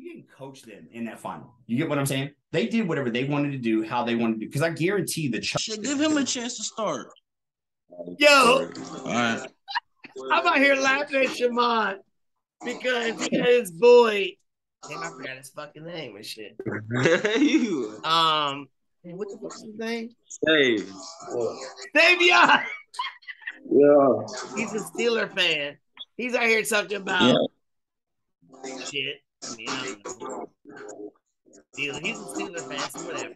He didn't coach them in that final. You get what I'm saying? They did whatever they wanted to do, how they wanted to do. Because I guarantee the should give him a chance to start. Yo, All right. I'm out here laughing at Shammond because he got his boy. Damn, I forgot his fucking name and shit. What the fuck's his name? Davion. Yeah. He's a Steeler fan. He's out here talking about shit. I mean, I don't know. Steeler. He's a Steeler fan, so whatever.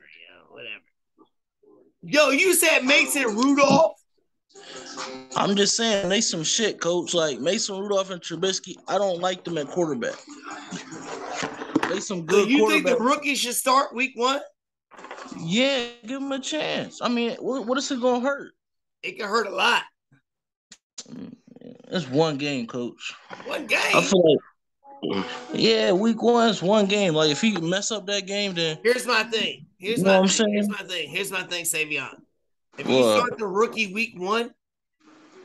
Yo, you said Mason Rudolph? I'm just saying, they some shit, coach. Like Mason Rudolph and Trubisky, I don't like them at quarterback. They some good. So you think the rookie should start week 1? Yeah, give him a chance. I mean, what is it gonna hurt? It can hurt a lot. It's one game, coach. One game. I feel like, week 1 is one game. Like if he mess up that game, then here's my thing. Here's my thing, Savion. If you start the rookie week 1,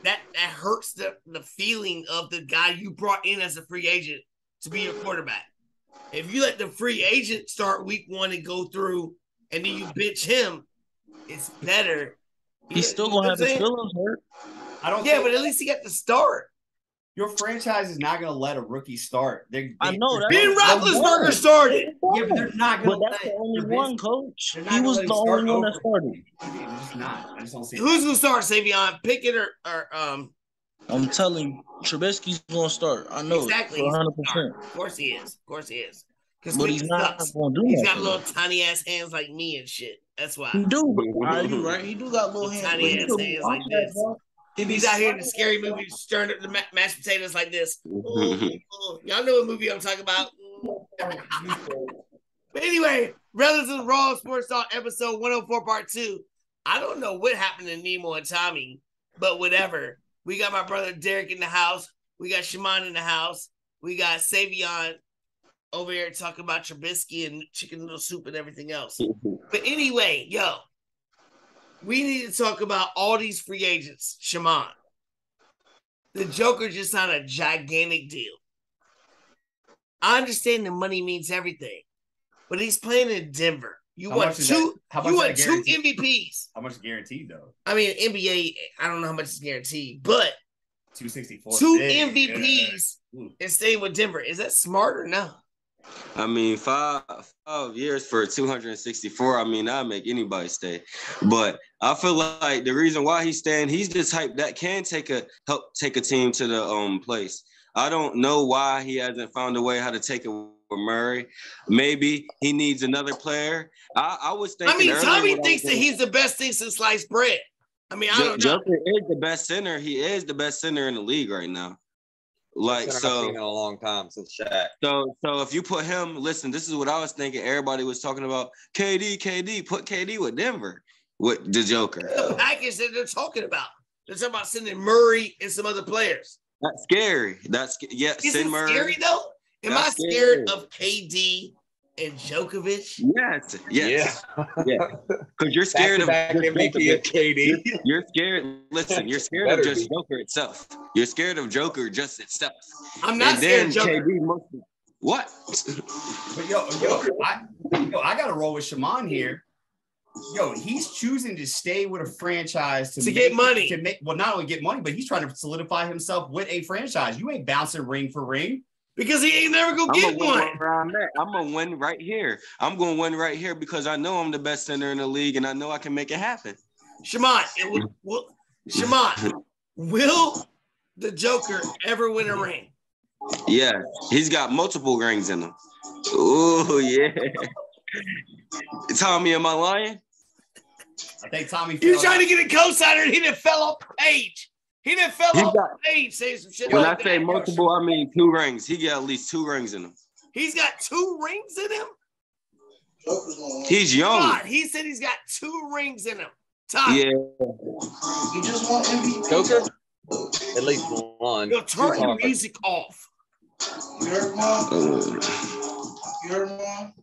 that hurts the feeling of the guy you brought in as a free agent to be your quarterback. If you let the free agent start week 1 and go through, and then you bitch him, it's better. He's still gonna have his feelings hurt. But at least he got the start. Your franchise is not going to let a rookie start. I know that. Ben Roethlisberger started. Yeah, but they're not going to let. That's the only one, coach. He was the only one that started. It's just not. I just don't see. Who's going to start, Savion? Pickett or I'm telling you, Trubisky's going to start. I know exactly. 100%. Of course he is. But he's not going to do that. He's got little tiny ass hands like me and shit. That's why. He do, you right? He do got little hands. Tiny ass hands like this. He's out here in the scary movie stirring up the mashed potatoes like this. Y'all know what movie I'm talking about. But anyway, Rellism Raw Sports Talk episode 104 part 2. I don't know what happened to Nemo and Tommy, but whatever. We got my brother Derrick in the house. We got Shammond in the house. We got Savion over here talking about Trubisky and chicken noodle soup and everything else. But anyway, we need to talk about all these free agents, Shammond. The Joker just signed a gigantic deal. I understand the money means everything, but he's playing in Denver. You want two MVPs. How much is guaranteed, though? I mean, NBA, I don't know how much is guaranteed, but 264. 2 MVPs and staying with Denver. Is that smart or no? I mean, 5 years for 264. I mean, I'll make anybody stay. But I feel like the reason why he's staying, he's the type that can help take a team to the place. I don't know why he hasn't found a way how to take it with Murray. Maybe he needs another player. I was thinking. I mean, Tommy thinks that he's the best thing since sliced bread. I mean, I don't know. Joker is the best center. He is the best center in the league right now. Like so, in a long time since Shaq. So if you put him, listen, this is what I was thinking. Everybody was talking about KD. Put KD with Denver, with the Joker. The package that they're talking about. They're talking about sending Murray and some other players. That's scary. Is it Murray. Scary though? Am I scared of KD and Djokovic? Yes. Yeah. Because you're scared of KD. You're scared. Listen, you're scared of just Joker itself. You're scared of Joker just itself. I'm not scared of Joker. What? But I got to roll with Shammond here. He's choosing to stay with a franchise to get money. Well, not only get money, but he's trying to solidify himself with a franchise. You ain't bouncing ring for ring. Because he ain't never gonna get one. I'm gonna win right here. I'm gonna win right here because I know I'm the best center in the league and I know I can make it happen. Shammond, will the Joker ever win a ring? Yeah, he's got multiple rings in him. Oh yeah. Tommy, am I lying? I think Tommy. You're trying to get a co-signer and he didn't fell off the page. He didn't fell off the page saying some shit. When I say multiple, I mean 2 rings. He got at least 2 rings in him. He's got 2 rings in him? He's young. God, he said he's got 2 rings in him. Tom. Yeah. He just won MVP. Joker? At least one. Turn the music off. You heard Mom? You heard Mom?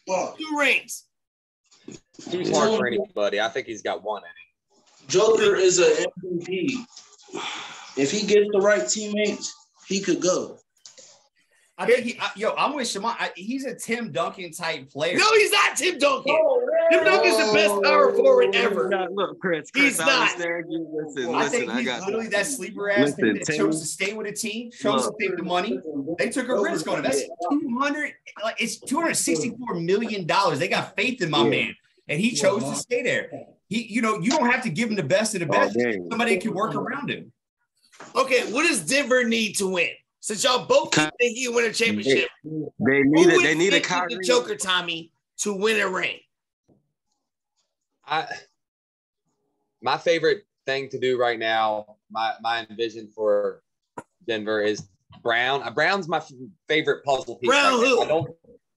What? 2 rings. He's hard for anybody. I think he's got 1 in him. Joker is an MVP. If he gets the right teammates, he could go. I think I'm with Shammond. He's a Tim Duncan type player. No, he's not Tim Duncan. Tim Duncan's the best power forward ever. Look, Chris, He's I not. understand you. Listen, I think he's literally that sleeper ass thing that chose to stay with a team, chose to take the money. They took a risk on it. That's it's $264 million. They got faith in my man, and he chose to stay there. You don't have to give him the best of the best. Somebody can work around him. Okay, what does Denver need to win? Since y'all both think he can win a championship, they need a Kyrie. The Joker, Tommy, to win a ring. My favorite thing to do right now, my vision for Denver is Brown. Brown's my favorite puzzle piece. Brown who?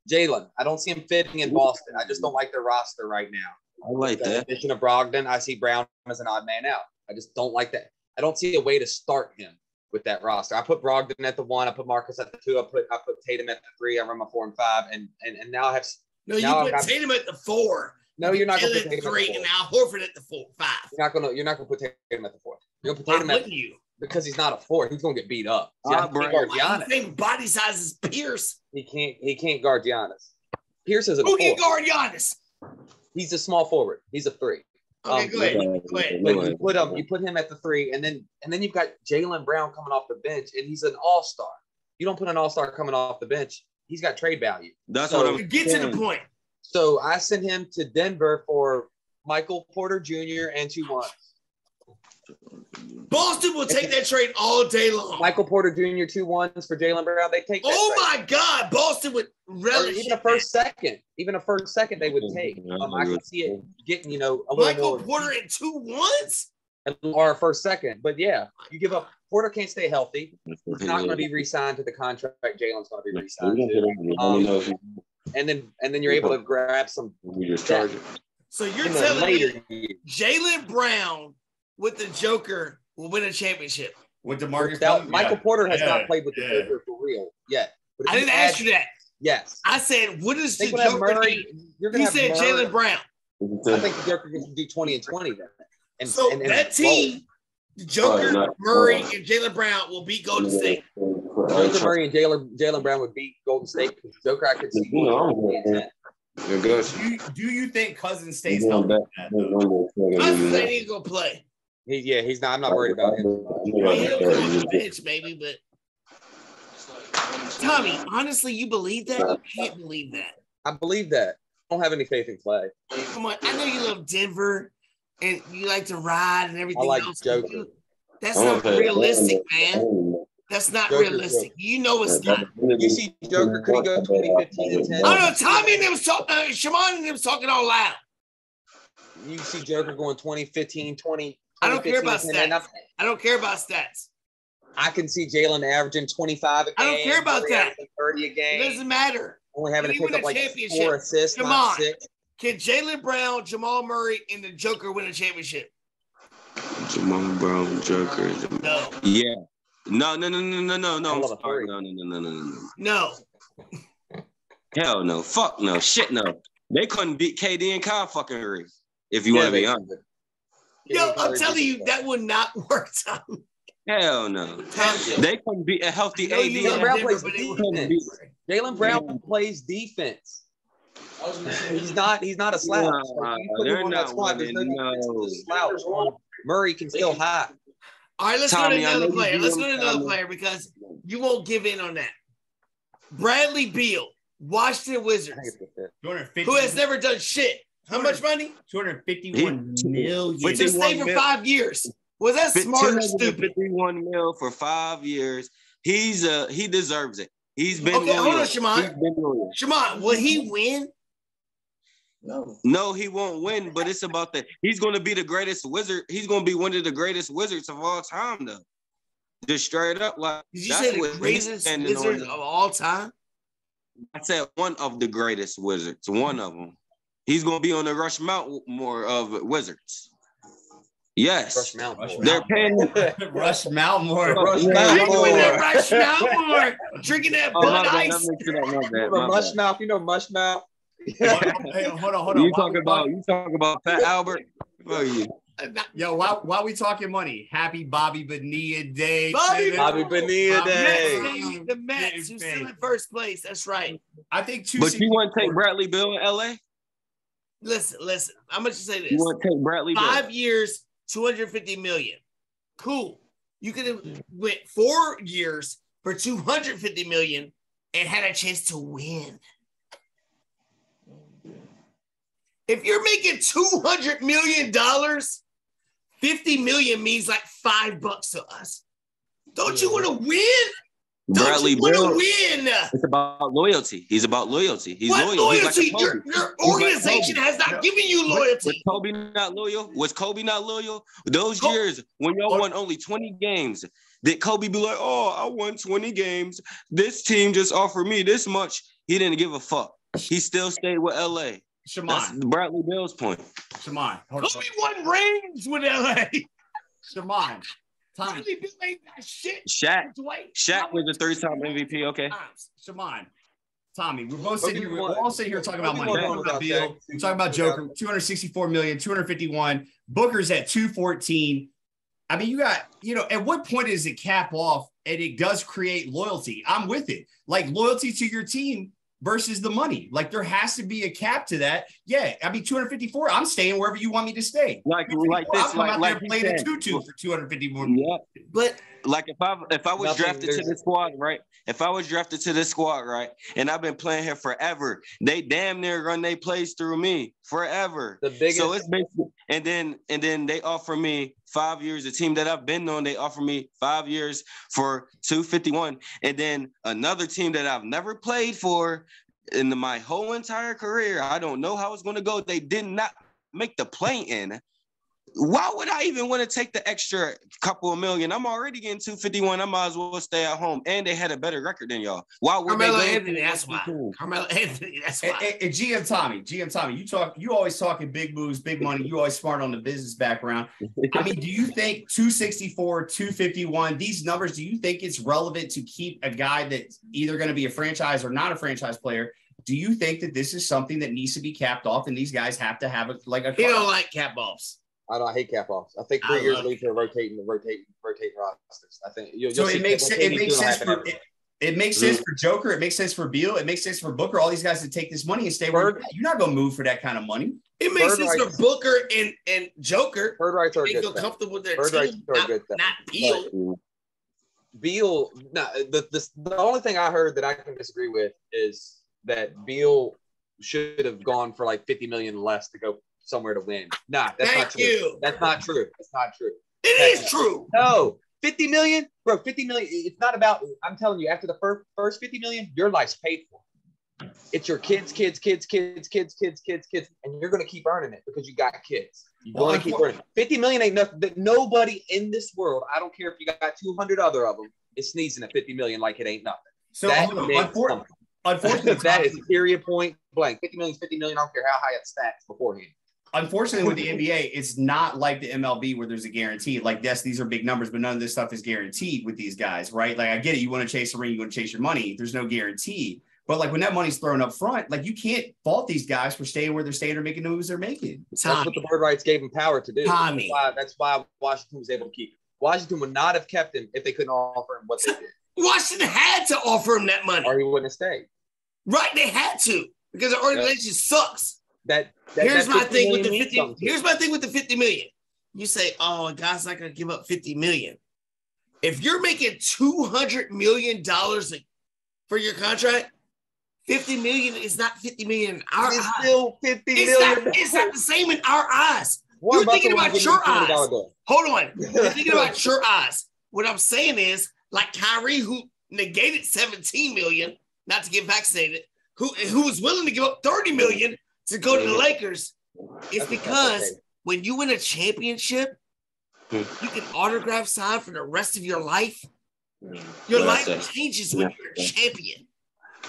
Jalen. I don't see him fitting in Boston. I just don't like their roster right now. I like that. The addition of Brogdon, I see Brown as an odd man out. I just don't like that. I don't see a way to start him with that roster. I put Brogdon at the 1. I put Marcus at the 2. I put Tatum at the 3. I run my 4 and 5, and now I have. No, you put Tatum at the 4. No, you're not going to put Tatum at the 3, and now Horford at the 5. You're not going to put Tatum at the 4. You're going to put Tatum at the because he's not a 4. He's going to get beat up. He can't guard Giannis. Same body size as Pierce. He can't guard Giannis. Pierce isn't a 4. Who can guard Giannis? He's a small forward. He's a 3. Okay, go ahead. But you put him at the 3, and then you've got Jaylen Brown coming off the bench, and he's an all-star. You don't put an all-star coming off the bench. He's got trade value. That's what I'm get to the point. So I sent him to Denver for Michael Porter Jr. and 2 1. Boston will take that trade all day long. Michael Porter Jr. 2 1s for Jaylen Brown. They take. My God, Boston would relish even a first second. Even a first second they would take. I can see it getting a little Michael more. Porter in 2 1s or a first second. But yeah, you give up. Porter can't stay healthy. He's not going to be re-signed to the contract. Jalen's going to be re-signed to. And then you're able to grab some. So you're telling me Jaylen Brown with the Joker will win a championship? With DeMarcus, Michael Porter has not played with the Joker for real yet. I didn't ask you that. Yes. I said, what is the Joker do? You said Jaylen Brown. I think the Joker can do 20 and 20 then. And that team, the Joker, Murray, and Jaylen Brown will beat Golden State. Joker, Murray, and Jaylen Brown would beat Golden State because Joker I could see. Do you think Cousins stays healthy? Cousins ain't even gonna play. He's not. I'm not worried about him. He'll come on the bench, maybe, but Tommy, honestly, you believe that? You can't believe that. I believe that. I don't have any faith in Clay. Come on, I know you love Denver and you like to ride and everything else. Joker. That's not realistic, man. That's not realistic. You know it's not. You see Joker, could he go 2015 and 10? Oh no, Tommy and them was talking, Shammond and them was talking all loud. You see Joker going 2015, 20. I don't care about stats. I don't care about stats. I can see Jalen averaging 25 a game. I don't care about that. 30 a game. It doesn't matter. Only having to pick up like 4 assists, Come not on. 6. Can Jaylen Brown, Jamal Murray, and the Joker win a championship? Jamal Brown, Joker. No. Yeah. No. No. No. Hell no. Fuck no. Shit no. They couldn't beat KD and Kyrie if you want to be honest. Yo, I'm telling you, that would not work, Tom. Hell no. They couldn't beat a healthy AD. Jaylen Brown plays defense. He's not a slouch. They're not winning. No. Murray can still hide. All right, let's go to another player. Let's go to another player because you won't give in on that. Bradley Beal, Washington Wizards, who has never done shit. How much money? $251 million. Which has stayed for 5 years. Was that smart or stupid? $51 million for 5 years. He deserves it. He's been okay. loyal. Hold on, Shammond. Shammond, will he win? No, he won't win. But it's about that. He's going to be the greatest wizard. He's going to be one of the greatest wizards of all time, though. Just straight up, like. Did you say the greatest wizard of all time? I said one of the greatest wizards. One of them. He's going to be on the Rush Mount more of Wizards. Yes. Rush Mount. They're paying Rush Mount more. Rush Mount more. Drinking that Bud Ice. Mush Mouth. You know Mush Mouth. Hey, hold on. You talk about Fat Albert. Fuck you. Yo, while we talking money, happy Bobby Bonilla Day. Bobby Bonilla Day. The Mets, who's still in first place. That's right. I think But you want to take Bradley Beal in LA? Listen. I'm gonna just say this. You want to take Bradley Beal? 5 years, $250 million. Cool. You could have went 4 years for $250 million and had a chance to win. If you're making $200 million, $50 million means like $5 to us. Don't you want to win? Bradley Don't you want Beal, to win? it's about loyalty. He's about loyalty. He's What loyal. loyalty? He's like Your organization has not given you loyalty. Was Kobe not loyal? Was Kobe not loyal? Those years when y'all won only 20 games, did Kobe be like, oh, I won 20 games. This team just offered me this much. He didn't give a fuck. He still stayed with LA. Shammond. That's Bradley Beal's point. Shammond. Kobe won rings with LA. Shammond. Tommy. Bradley Beal ain't that shit. Shaq was a 3-time MVP. Okay. Shammond. Tommy, we're both sitting here. We're all sitting here talking about money. We're talking about Beal. We're talking about Joker. 264 million, 251. Booker's at 214. I mean, you got, at what point does it cap off and it does create loyalty? I'm with it. Like loyalty to your team versus the money. Like there has to be a cap to that. Yeah. I mean, 254, I'm staying wherever you want me to stay. Like this, I'm out like there playing a 2-2 for 254. Yeah. But like if I was drafted to the squad, right? If I was drafted to the squad, right, and I've been playing here forever, they damn near run their plays through me forever. The biggest. So it's basically, and then they offer me 5 years. The team that I've been on, they offer me 5 years for 251, and then another team that I've never played for in my whole entire career. I don't know how it's going to go. They did not make the play-in. Why would I even want to take the extra couple of million? I'm already getting 251. I might as well stay at home. And they had a better record than y'all. Why would Carmelo they Anthony, that's why. Carmelo Anthony, that's why. And GM Tommy, you always talking big moves, big money. You always smart on the business background. I mean, do you think 264, 251, these numbers, do you think it's relevant to keep a guy that's either going to be a franchise or not a franchise player? Do you think that this is something that needs to be capped off and these guys have to have a He don't like cap offs. I hate cap offs. I think 3 years later, rotate rosters. I think it makes sense for Joker. It makes sense for Beal. It makes sense for Booker. All these guys to take this money and stay where you're not going to move for that kind of money. It makes sense for Booker and Joker. Bird rights are good. Feel comfortable with their Bird rights team, are good. not Beal. Beal. No, the only thing I heard that I can disagree with is that Beal should have gone for like $50 million less to go somewhere to win. Nah, that's not true. That's not true. That's not true. It is true. No, 50 million, bro. 50 million. It's not about. I'm telling you, after the first 50 million, your life's paid for. It's your kids, and you're gonna keep earning it because you got kids. You're gonna keep earning. 50 million ain't nothing. That nobody in this world, I don't care if you got 200 other of them, is sneezing at 50 million like it ain't nothing. So unfortunately, that is period point blank. 50 million is 50 million. I don't care how high it stacks beforehand. Unfortunately, with the NBA, it's not like the MLB where there's a guarantee. Like, yes, these are big numbers, but none of this stuff is guaranteed with these guys, right? Like, I get it. You want to chase a ring, you want to chase your money. There's no guarantee. But like when that money's thrown up front, like you can't fault these guys for staying where they're staying or making the moves they're making. That's what the bird rights gave him power to do. Tommy. That's why Washington was able to keep him. Washington would not have kept him if they couldn't offer him what they did. Washington had to offer him that money. Or he wouldn't have stayed. Right, they had to because the organization sucks. Here's my thing with the 50. Here's my thing with the 50 million. You say, "Oh, a guy's not going to give up 50 million." If you're making $200 million for your contract, 50 million is not 50 million in our eyes. It's still 50 million. It's not the same in our eyes. You're thinking about your eyes. Hold on. You're thinking about your eyes. What I'm saying is, like Kyrie, who negated 17 million not to get vaccinated, who was willing to give up 30 million to go to the Lakers, it's because when you win a championship, you can autograph sign for the rest of your life. Your life changes when you're a champion.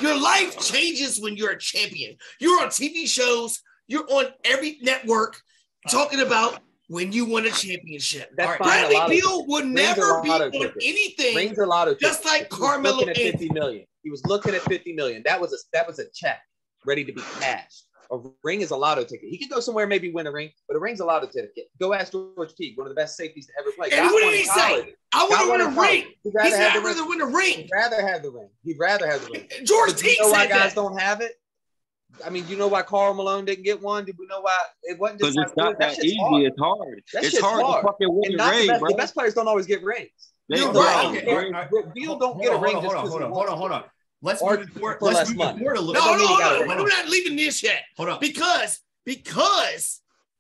Your life changes when you're a champion. You're on TV shows. You're on every network talking about when you won a championship. Bradley Beal would never be on anything just like Carmelo Anthony. 50 million. He was looking at 50 million. That was a check ready to be cashed. A ring is a lotto ticket. He could go somewhere, maybe win a ring, but a ring's a lotto ticket. Go ask George Teague, one of the best safeties to ever play. And what did he say? I want to win a ring. He's not rather win a ring. He'd rather have the ring. He'd rather have the ring. George Teague said that. You know why guys don't have it? I mean, you know why Karl Malone didn't get one? Did we know why? It wasn't just because it's not that easy. Hard. It's hard. It's hard to fucking win a ring, bro. The best players don't always get rings. You're right. Beal don't get a ring. Hold on. Let's move it forward a little. No, we're not leaving this yet. Hold on. Because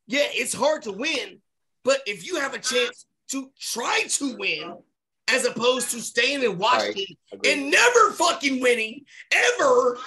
yeah, it's hard to win, but if you have a chance to try to win as opposed to staying and watching and never fucking winning ever,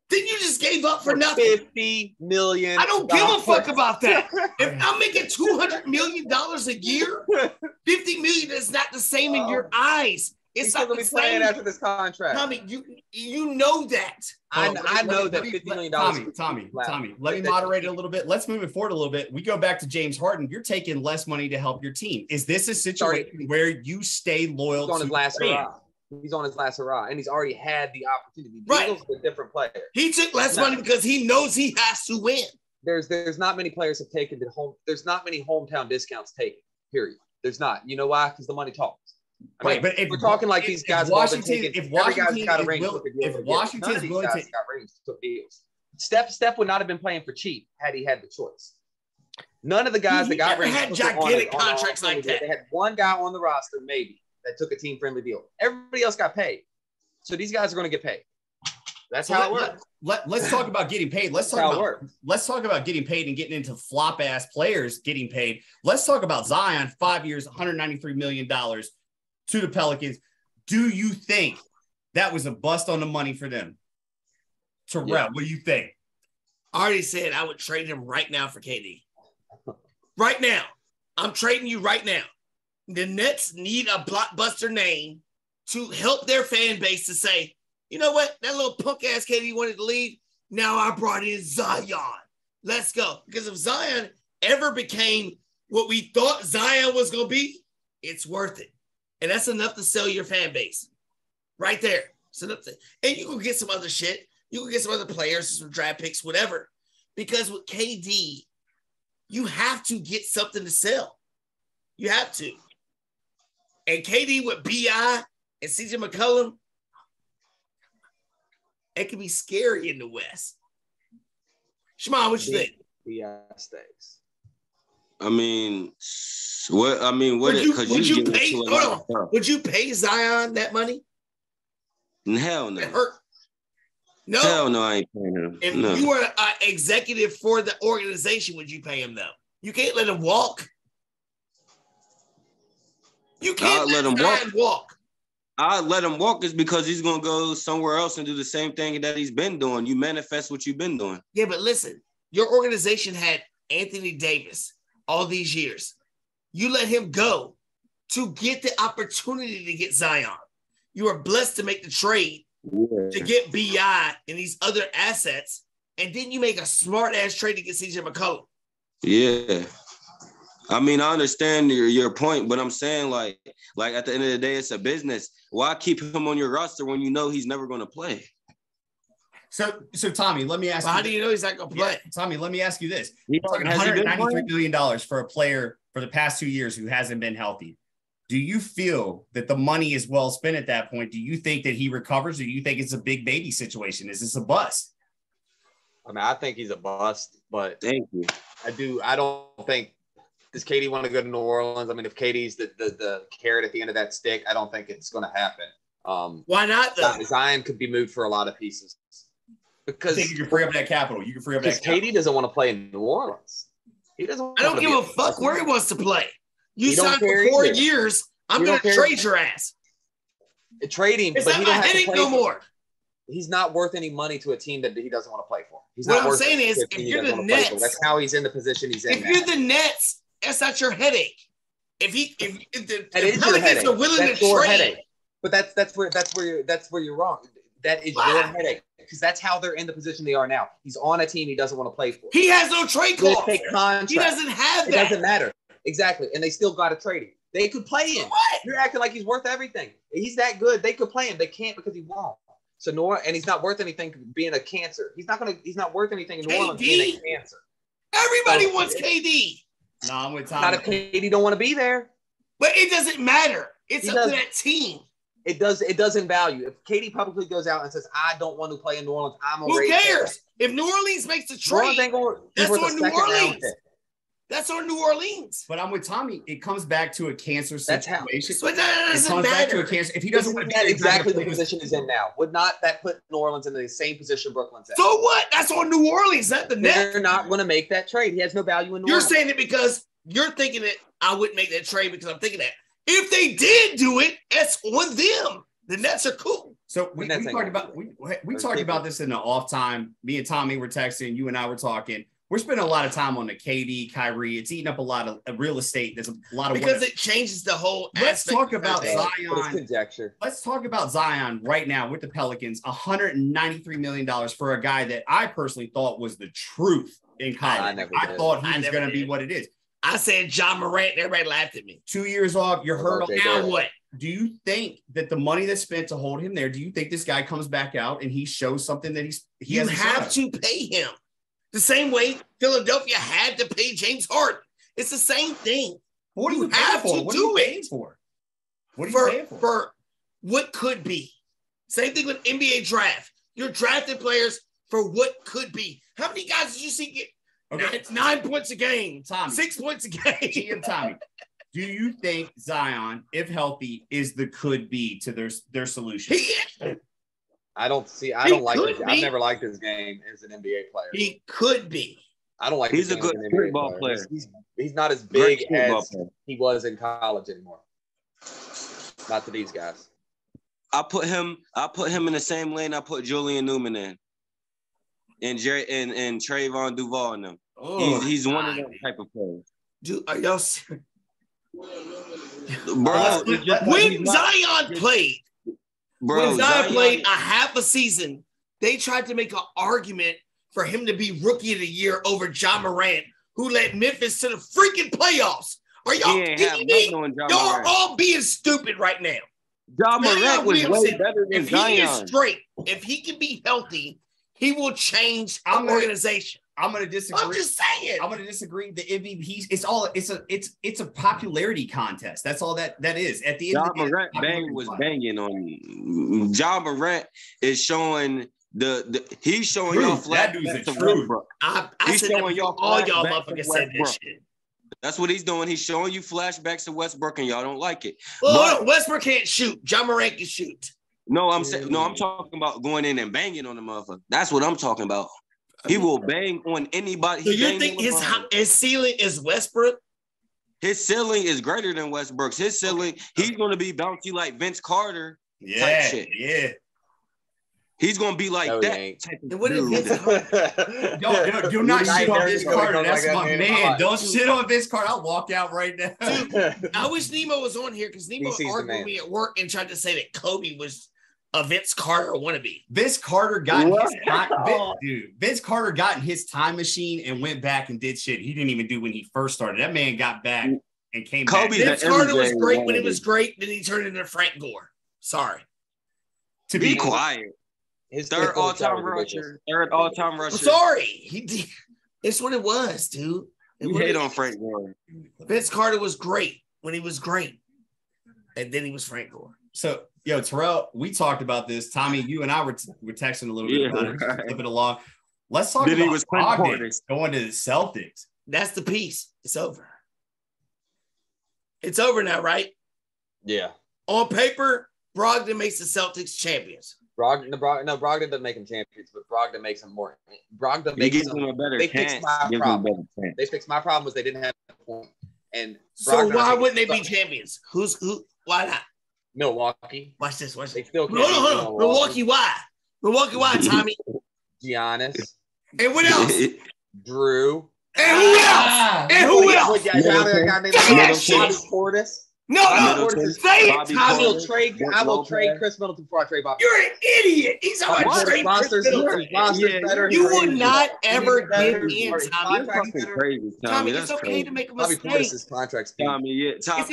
then you just gave up for nothing. $50 million. I don't give a fuck about that. If I'm making $200 million a year, $50 million is not the same in your eyes. It's not the same. After this contract. Tommy, you know that. I know that $50 million. Tommy, let me moderate it a little bit. Let's move it forward a little bit. We go back to James Harden. You're taking less money to help your team. Is this a situation where you stay loyal to his last hurrah? He's on his last hurrah, and he's already had the opportunity. Beal's a different player. He took less money because he knows he has to win. There's not many players have taken the home. There's not many hometown discounts taken. Period. There's not. You know why? Because the money talks. I mean, but if we're talking like these guys, if Washington is willing to got rings, took deals. Steph would not have been playing for cheap had he had the choice. None of the guys that got rings had gigantic contracts like that. They had one guy on the roster, maybe, that took a team-friendly deal. Everybody else got paid. So these guys are going to get paid. That's how it works. Let's talk about getting paid. Let's talk about getting paid and getting into flop-ass players getting paid. Let's talk about Zion, 5 years, $193 million to the Pelicans. Do you think that was a bust on the money for them? Terrell, what do you think? I already said I would trade him right now for KD. Right now. I'm trading you right now. The Nets need a blockbuster name to help their fan base to say, you know what? That little punk ass KD wanted to leave. Now I brought in Zion. Let's go. Because if Zion ever became what we thought Zion was going to be, it's worth it. And that's enough to sell your fan base. Right there. And you can get some other shit. You can get some other players, some draft picks, whatever. Because with KD, you have to get something to sell. You have to. And KD with B.I. and C.J. McCollum, it can be scary in the West. Shammond, what you think? B.I. stays. I mean, what? Would you pay Zion that money? Hell no. It hurt. No. Hell no, I ain't paying him. If you were an executive for the organization, would you pay him though? You can't let him walk. You can't let him walk. I'd let him walk is because he's going to go somewhere else and do the same thing that he's been doing. You manifest what you've been doing. Yeah, but listen, your organization had Anthony Davis all these years. You let him go to get the opportunity to get Zion. You are blessed to make the trade to get B.I. and these other assets, and then you make a smart-ass trade to get C.J. McCollum. Yeah. I mean, I understand your point, but I'm saying like at the end of the day, it's a business. Why keep him on your roster when you know he's never going to play? So Tommy, let me ask you. How do you know he's not going to play? Yeah, Tommy, let me ask you this. You're talking $193 million for a player for the past 2 years who hasn't been healthy. Do you feel that the money is well spent at that point? Do you think that he recovers, or do you think it's a big baby situation? Is this a bust? I mean, I think he's a bust, but thank you. I don't think. Does KD want to go to New Orleans? I mean, if KD's the carrot at the end of that stick, I don't think it's going to happen. Why not, though? Zion could be moved for a lot of pieces. Because you can free up that capital. You can free up that capital. KD doesn't want to play in New Orleans. He doesn't. I don't give a fuck where he wants to play. You signed for 4 years. I'm going to trade your ass. Trade him, it's but not he don't my have headache to play no more. He's not worth any money to a team that he doesn't want to play for. What I'm saying is, if you're the Nets, that's how he's in the position he's in. If you're the Nets, that's not your headache. If the Pelicans are willing to trade, headache. But that's where you're wrong. That is your headache, because that's how they're in the position they are now. He's on a team he doesn't want to play for. He has no trade clause. He doesn't have that. It doesn't matter. Exactly. And they still got to trade him. They could play him. What? You're acting like he's worth everything. He's that good. They could play him. They can't because he won't. So and he's not worth anything being a cancer. He's not worth anything in New Orleans being a cancer. Everybody wants KD. No, I'm with Tom. Not if KD don't want to be there. But it doesn't matter. It's up to that team. It does in value. If KD publicly goes out and says, I don't want to play in New Orleans, who cares? If New Orleans makes a trade, that's on New Orleans. That's on New Orleans. But I'm with Tommy. It comes back to a cancer situation. But that doesn't matter. Back to a cancer. If he doesn't want to be exactly the position he's in now, would not that put New Orleans in the same position Brooklyn's in? So what? That's on New Orleans, not the Nets. They're not going to make that trade. He has no value in New Orleans. You're saying it because you're thinking that I wouldn't make that trade because I'm thinking that. If they did do it, that's on them. The Nets are cool. So we talked about this in the off time. Me and Tommy were texting. You and I were talking. We're spending a lot of time on the KD, Kyrie. It's eating up a lot of real estate. There's a lot of because it changes the whole. Let's talk about Zion. Conjecture. Let's talk about Zion right now with the Pelicans. $193 million for a guy that I personally thought was the truth in college. I thought he was going to be what it is. I said John Morant. Everybody laughed at me. 2 years off. You're hurt. Now what? Do you think that the money that's spent to hold him there? Do you think this guy comes back out and he shows something that he you have to pay him? The same way Philadelphia had to pay James Harden. It's the same thing. What do you have to do it for? What are you paying for? For what could be. Same thing with NBA draft. You're drafting players for what could be. How many guys did you see get? Okay. It's 9 points a game. Tommy. 6 points a game. GM Tommy. Do you think Zion, if healthy, is the could be to their solution? I don't like this. I've never liked his game as an NBA player. He could be. I don't like he's a good football player. He's not as big as he was in college anymore. Not to these guys. I put him in the same lane I put Julian Newman in. And Trayvon Duval in them. Oh, he's one of those type of players. Dude, are y'all serious? Bro, when Zion played a half a season, they tried to make an argument for him to be rookie of the year over John Morant, who led Memphis to the freaking playoffs. Are y'all kidding me? Y'all are all being stupid right now. John Morant was way better than Zion. He is straight, if he can be healthy, he will change our organization. I'm going to disagree. I'm just saying. I'm going to disagree. The MVP, it's a popularity contest. That's all that is. At the end of the day, banging on John Morant is showing he's showing y'all flashbacks to Westbrook. He's showing y'all all y'all motherfuckers said this shit. That's what he's doing. He's showing you flashbacks to Westbrook, and y'all don't like it. Well, Westbrook can't shoot. John Morant can shoot. I'm talking about going in and banging on the motherfucker. That's what I'm talking about. He will bang on anybody. So you think his ceiling is Westbrook? His ceiling is greater than Westbrook's. His ceiling, he's going to be bouncy like Vince Carter type shit. Yeah. He's going to be like that type of dude. Do not shit on Vince Carter. That's my man. Don't shit on Vince Carter. I'll walk out right now. Dude, I wish Nemo was on here because Nemo argued with me at work and tried to say that Kobe was a Vince Carter wannabe. Vince Carter got Vince Carter got in his time machine and went back and did shit he didn't even do when he first started. That man got back and came back. Vince Carter was great when he was great, then he turned into Frank Gore. Sorry. To be quiet. His third all-time rusher. I'm sorry. It's what it was, dude. You hate on Frank Gore. Vince Carter was great when he was great. And then he was Frank Gore. So, Terrell, we talked about this. Tommy, you and I were texting a little bit about it. Flip it along. Let's talk about Brogdon going to the Celtics. That's the piece. It's over. It's over now, right? Yeah. On paper, Brogdon makes the Celtics champions. Brogdon doesn't make them champions, but Brogdon makes them more. Brogdon makes them a better chance. Fixed my problem. They fixed my problem was they didn't have a point. And so why wouldn't they be champions? Who? Why not? Milwaukee. Watch this. They still can't. Hold on. Milwaukee, why? Milwaukee, why, Tommy? Giannis. And what else? Drew. And who else? And who else? Portis. No, say it, Tommy. I will trade Chris Middleton before I trade Bobby. You're an idiot. He's on my trade Chris Middleton. You will not ever get in, Tommy. Tommy, it's okay to make a mistake. It's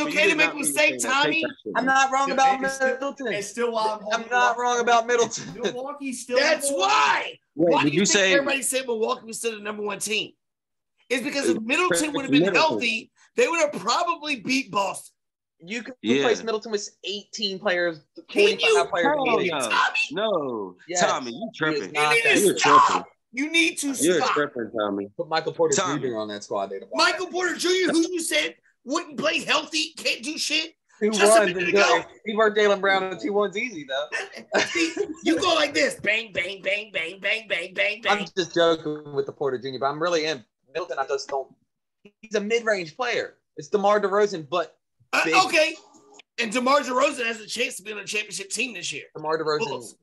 okay to make a mistake, Tommy. I'm not wrong about Middleton. It's still wild. I'm not wrong about Middleton. Milwaukee's still. That's why. Wait, Why do did you you think say everybody said Milwaukee was still the number one team? It's because if Middleton would have been healthy, they would have probably beat Boston. You could replace Middleton with 18 players, 25 players. No, yes. Tommy, you tripping. You need to stop. You're tripping, Tommy. Put Michael Porter Jr. on that squad. Michael Porter Jr., who you said wouldn't play healthy, can't do shit. 2 1s. He worked Jaylen Brown and 2 1s easy, though. See, you go like this. Bang, bang, bang, bang, bang, bang, bang, bang. I'm just joking with the Porter Jr., but I'm really in. Middleton, I just don't. He's a mid-range player. It's DeMar DeRozan, but okay. And DeMar DeRozan has a chance to be on a championship team this year. DeMar DeRozan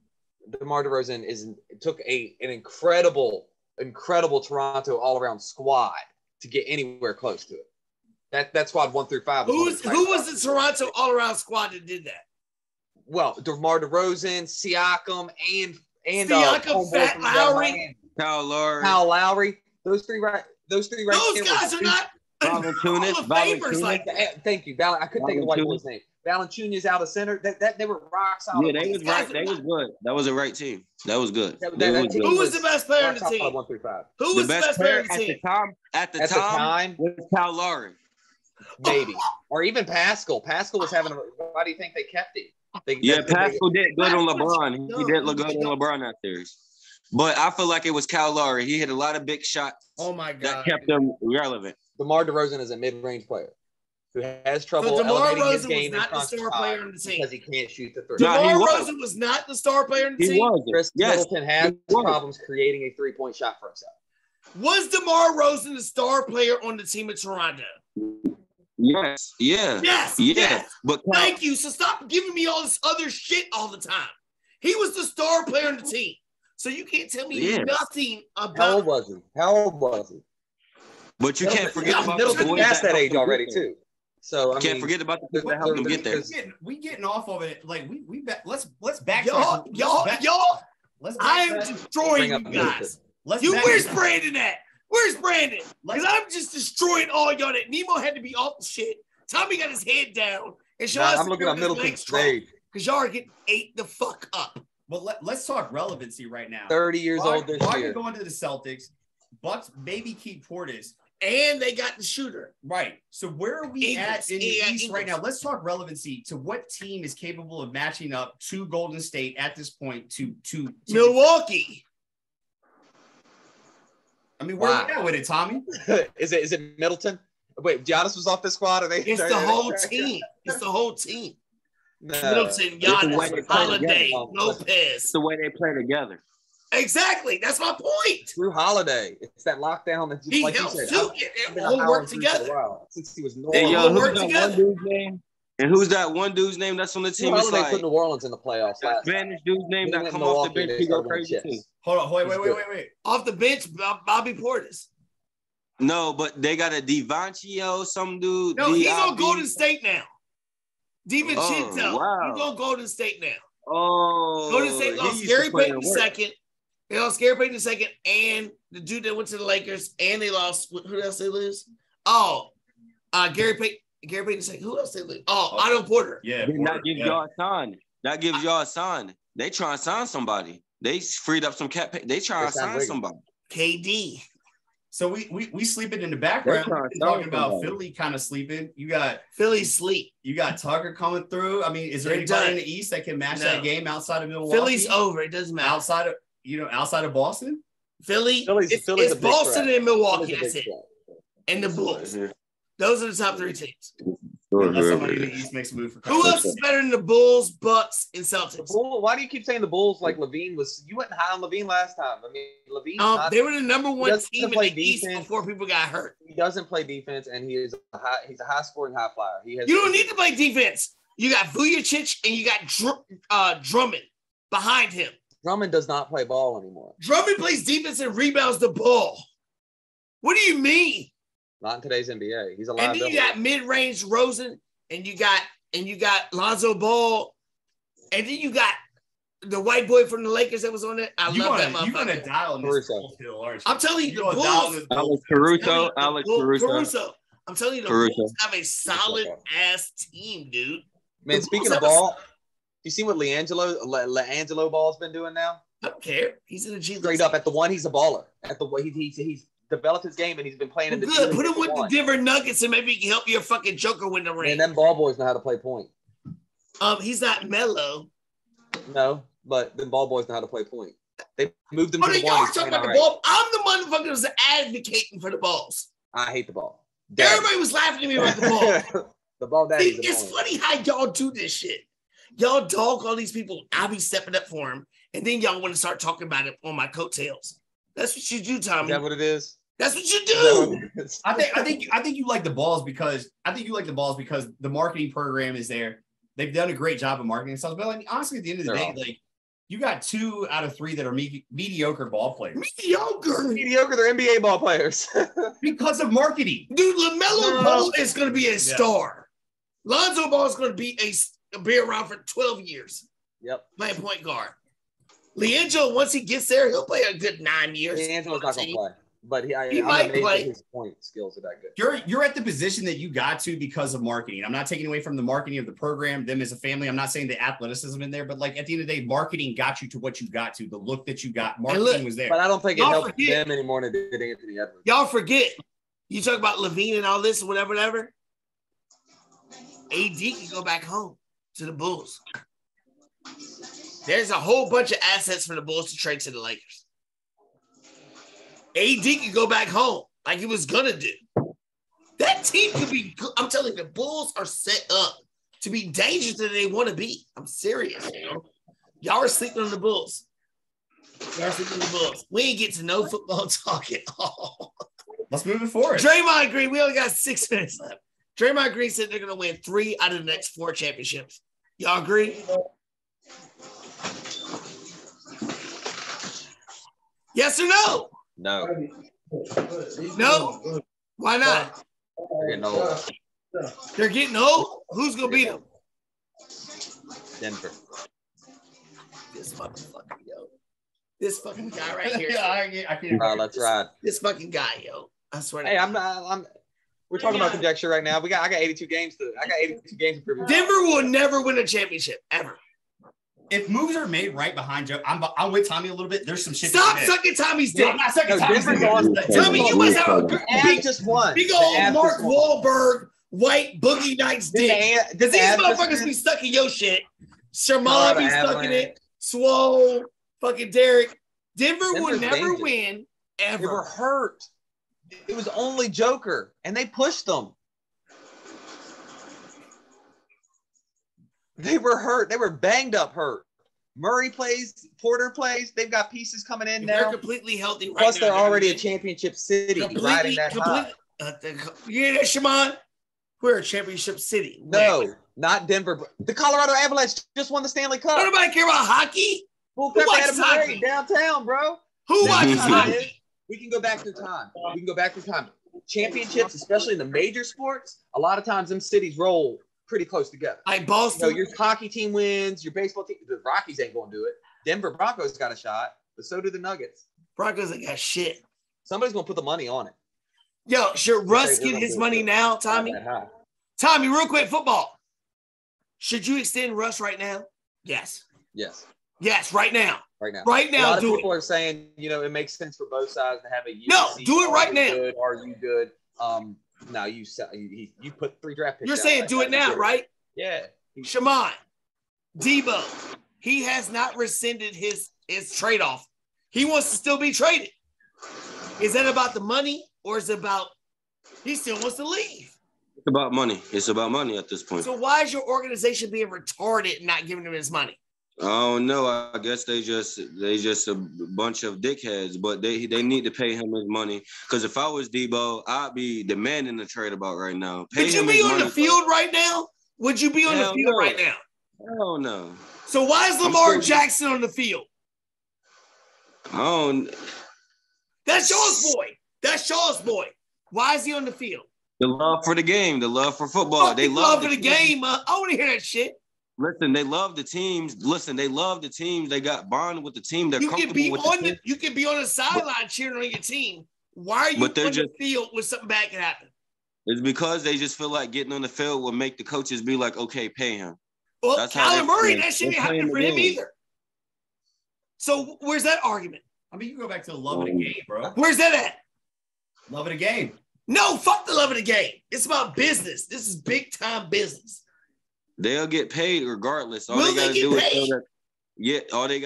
took an incredible Toronto all-around squad to get anywhere close to it. That squad 1 through 5. Who was the Toronto all-around squad that did that? Well, DeMar DeRozan, Siakam, and Siakam, Fat Lowry, Kyle Lowry. Those three right. Those guys are not Hall of Famers like that. Thank you, I couldn't think of the white boy's name. Valanciunas out of center. They were rock solid. Yeah, they was right. They was good. That was the right team. That was good. Who was the best player on the team? 1 through 5. Who was the best player on the team? At the time was Kyle Lowry. Maybe. Or even Pascal. Pascal was having why do you think they kept him? Pascal did good on LeBron. He did look good on LeBron that series. But I feel like it was Kyle Lowry. He hit a lot of big shots. Oh my God. That kept him relevant. DeMar DeRozan is a mid-range player who has trouble elevating his game in front of player on the team because he can't shoot the three. DeMar DeRozan was not the star player on the team. He was. Chris Middleton has problems creating a three-point shot for himself. Was DeMar DeRozan the star player on the team at Toronto? Yes. Yeah. Yes. But thank you. So stop giving me all this other shit all the time. He was the star player on the team. So you can't tell me nothing about. How old was he? But you can't forget about Middleton past that age already too. So I can't forget about the people that helped him get there. We getting off of it. Like let's back. Y'all. I am destroying you guys. Where's Brandon at? Where's Brandon? Because I'm just destroying all y'all. That Nemo had to be off the shit. Tommy got his head down and I'm looking at Middleton's stage because y'all are getting ate the fuck up. Well, let's talk relevancy right now. 30 years old this year. Why going to the Celtics? Bucks maybe keep Portis. And they got the shooter. Right. So where are we at in the East right now? Let's talk relevancy to what team is capable of matching up to Golden State at this point to Milwaukee. I mean, where are we at with it, Tommy? Is it Middleton? Wait, Giannis was off this squad? It's the whole team. It's the whole team. No. Middleton, Giannis, Holiday, Lopez. It's the way they play together. Exactly. That's my point. Drew Holiday. It's that lockdown that he helps too. It all work together. Since he was And who's that one dude's name that's on the team? Drew Holiday put New Orleans in the playoffs. That Spanish dude's name that come off the bench. He go crazy too. Hold on. Wait. Off the bench, Bobby Portis. No, but they got a DiVincenzo, some dude. No, he's on Golden State now. DiVincenzo. Oh, wow. He's on Golden State now. Oh. Golden State lost Gary Payton second. They lost Gary Payton second, and the dude that went to the Lakers, and they lost. Who else they lose? Oh, Gary Payton second. Who else they lose? Oh, Otto Porter. Yeah, that gives y'all a sign. That gives y'all a sign. They try and sign somebody. They freed up some cap. They try and sign somebody. KD. So we sleeping in the background. We're talking about Philly kind of sleeping. You got Philly sleep. You got Tucker coming through. I mean, is there anybody in the East that can match that game outside of Milwaukee? Philly's over. It doesn't matter. Outside of Boston? Philly's it's Boston and Milwaukee. That's it. And the Bulls. Those are the top three teams. Unless somebody in the East makes a move for who else is better than the Bulls, Bucks, and Celtics? Why do you keep saying the Bulls like Levine was? You went high on Levine last time. I mean, Levine. They were the number one team in the East before people got hurt. He doesn't play defense, and he's a high scoring high flyer. You don't need to play defense. You got Vujacic and you got Drummond behind him. Drummond does not play ball anymore. Drummond plays defense and rebounds the ball. What do you mean? Not in today's NBA. He's a liability. And then you got mid-range Rosen and you got Lonzo Ball, and then you got the white boy from the Lakers that was on it. I love that motherfucker. You're gonna dial in this hill, aren't you? I'm telling you, the Bulls. Alex Caruso. I'm telling you, the Bulls have a solid ass team, dude. Man, speaking of ball, you see what LiAngelo Ball's been doing now? I don't care. He's in the G League. Straight up at the one, he's a baller. At the he's developed his game and he's been playing in the good. Put him with the Denver Nuggets and maybe he can help your fucking Joker win the ring. And them ball boys know how to play point. He's not mellow. No, but the ball boys know how to play point. They moved them to the one. Talking about the ball. I'm the motherfucker who's advocating for the balls. I hate the ball. Everybody was laughing at me about the ball. The ball daddy. It's funny how y'all do this shit. Y'all dog all these people. I'll be stepping up for them, and then y'all want to start talking about it on my coattails. That's what you do, Tommy. Is that what it is? That's what you do. I think you like the balls because the marketing program is there. They've done a great job of marketing stuff. But honestly, at the end of the day, like you got 2 out of 3 that are mediocre ball players. Mediocre, they're NBA ball players. Because of marketing. Dude, LaMelo Ball is going to be a star. Lonzo Ball is going to be around for 12 years. Yep. Playing point guard. LiAngelo, once he gets there, he'll play a good 9 years. LiAngelo's not going to play. But he might play. His point skills are that good. You're at the position that you got to because of marketing. I'm not taking away from the marketing of the program, them as a family. I'm not saying the athleticism in there, but like at the end of the day, marketing got you to what you got to, the look that you got. Marketing was there. But I don't think it helped them anymore than it did Anthony Edwards. Y'all forget. You talk about Levine and all this, whatever. AD can go back home to the Bulls. There's a whole bunch of assets for the Bulls to trade to the Lakers. AD can go back home like he was going to do. That team could be good. I'm telling you, the Bulls are set up to be dangerous that they want to be. I'm serious. Y'all are sleeping on the Bulls. We ain't get to no football talk at all. Let's move it forward. Draymond Green, we only got 6 minutes left. Draymond Green said they're going to win 3 out of the next 4 championships. Y'all agree? Yes or no? No. No? Why not? They're getting old. They're getting old? Who's going to beat them? Denver. This motherfucker, yo. This fucking guy right here. I can't. Let's ride. This fucking guy, yo. I swear to God. We're talking about conjecture right now. I got 82 games to prove. Denver will never win a championship, ever. If moves are made right behind Joe, I'm with Tommy a little bit. There's some shit. Stop sucking Tommy's dick. I'm not sucking Tommy's dick. Tommy, you must have a big old Mark Wahlberg white boogie nights dick. Because these motherfuckers be stuck in your shit. Shammond be stuck in it. Swole, fucking Derrick. Denver will never win ever. They were hurt. It was only Joker, and they pushed them. They were hurt. They were banged up hurt. Murray plays. Porter plays. They've got pieces coming in now. They're completely healthy right Plus, now. they're already a championship city. Riding that high. You hear that, Shammond? We're a championship city. No, not Denver. The Colorado Avalanche just won the Stanley Cup. Don't nobody care about hockey? Who watches hockey? Downtown, bro. Who watches hockey? We can go back through time. Championships, especially in the major sports, a lot of times them cities roll pretty close together. Boston. Your hockey team wins, your baseball team. The Rockies ain't going to do it. Denver Broncos got a shot, but so do the Nuggets. Broncos ain't got shit. Somebody's going to put the money on it. Yo, should Russ get his money now, Tommy? Tommy, real quick, football. Should you extend Russ right now? Yes. Yes, right now. Right now. Right now, a lot of people are saying, it makes sense for both sides to have a UC. No, do it right now. Good, are you good? No, you put 3 draft picks. You're saying do it now, right? Yeah. Shammond, Debo, he has not rescinded his trade-off. He wants to still be traded. Is that about the money or is it about he still wants to leave? It's about money. It's about money at this point. So why is your organization being retarded and not giving him his money? Oh no, I guess they just a bunch of dickheads, but they need to pay him his money. Because if I was Debo, I'd be demanding a trade about right now. Would you be on the field right now? Would you be on the field right now? Hell no. So why is Lamar Jackson on the field? Oh, that's Shaw's boy. Why is he on the field? The love for the game, the love for football. They love for the game. I want to hear that shit. Listen, they love the teams. They love the teams. They got bonded with the team. They're comfortable with the team. You can be on the sideline cheering on your team. Why are you on the field when something bad can happen? It's because they just feel like getting on the field will make the coaches be like, okay, pay him. Well, Kyler Murray, that shit didn't happen for him either. So where's that argument? I mean, you go back to the love of the game, bro. Where's that at? Love of the game. No, fuck the love of the game. It's about business. This is big time business. They'll get paid regardless. All they got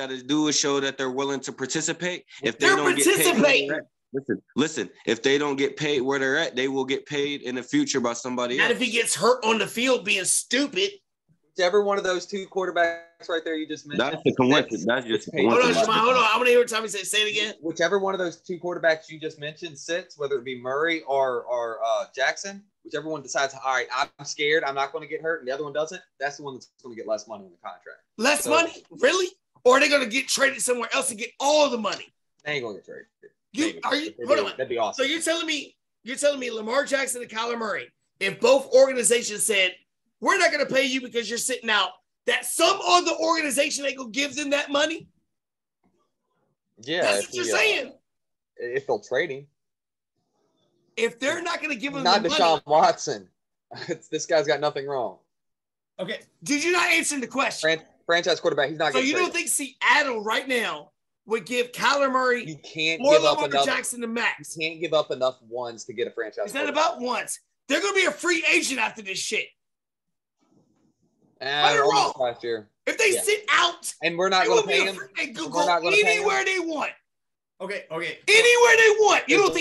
to do is show that they're willing to participate. If they're participating. Listen. If they don't get paid where they're at, they will get paid in the future by somebody else. And if he gets hurt on the field being stupid. Whichever one of those two quarterbacks right there you just mentioned. That's the coincidence. That's just hold on. I want to hear what Tommy said. Say it again. Whichever one of those two quarterbacks you just mentioned sits, whether it be Murray or Jackson, whichever one decides, all right, I'm scared, I'm not going to get hurt, and the other one doesn't, that's the one that's going to get less money in the contract. Less money? Really? Or are they going to get traded somewhere else and get all the money? They ain't going to get traded. Hold on. That'd be awesome. So you're telling me Lamar Jackson and Kyler Murray, if both organizations said, we're not going to pay you because you're sitting out, that some other organization ain't going to give them that money? Yeah. That's what you're saying. If they'll trade him. If they're not going to give him not the Deshaun money. Watson. This guy's got nothing wrong. Okay. Did you not answer the question? Franchise quarterback, he's not so getting you traded. Don't think Seattle right now would give Kyler Murray you can't or give Lamar up enough, Jackson the max? You can't give up enough ones to get a franchise. It's not about ones. They're going to be a free agent after this shit. Right or wrong? Last year. If they sit out, and we're not going to pay them, they go anywhere they want. Okay. Anywhere they want. You don't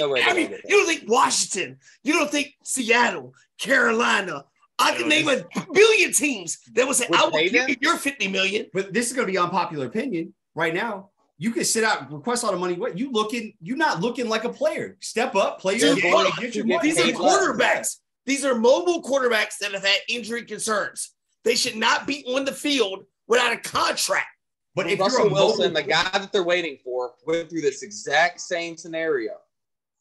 think Washington. You don't think Seattle, Carolina. I can name a billion teams that would say, I will give you your $50 million. But this is going to be unpopular opinion right now. You can sit out, request all the money. What you're not looking like a player. Step up, play your game. These are quarterbacks. These are mobile quarterbacks that have had injury concerns. They should not be on the field without a contract. But if Russell Wilson, the guy that they're waiting for, went through this exact same scenario.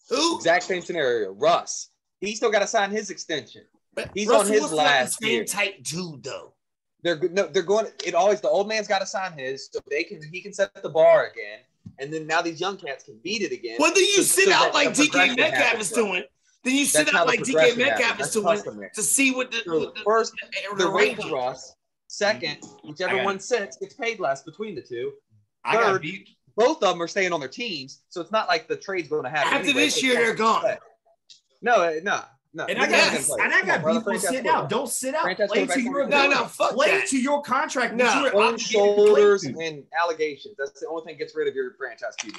Who? Exact same scenario. Russ. He still got to sign his extension. But he's Russell on his last year. Type dude though. They're going. It always the old man's got to sign his, so he can set the bar again, and then now these young cats can beat it again. Well, then you sit out like DK Metcalf is doing. Then you sit out like DK Metcalf is doing to see what the first they're waiting for Russ. Second, whichever one sits gets paid less between the two. Third, both of them are staying on their teams, so it's not like the trade's going to happen. After this year, they're gone. No. And I got people sitting out. Don't sit out. Play to your contract. No, shoulders and allegations. That's the only thing that gets rid of your franchise QB.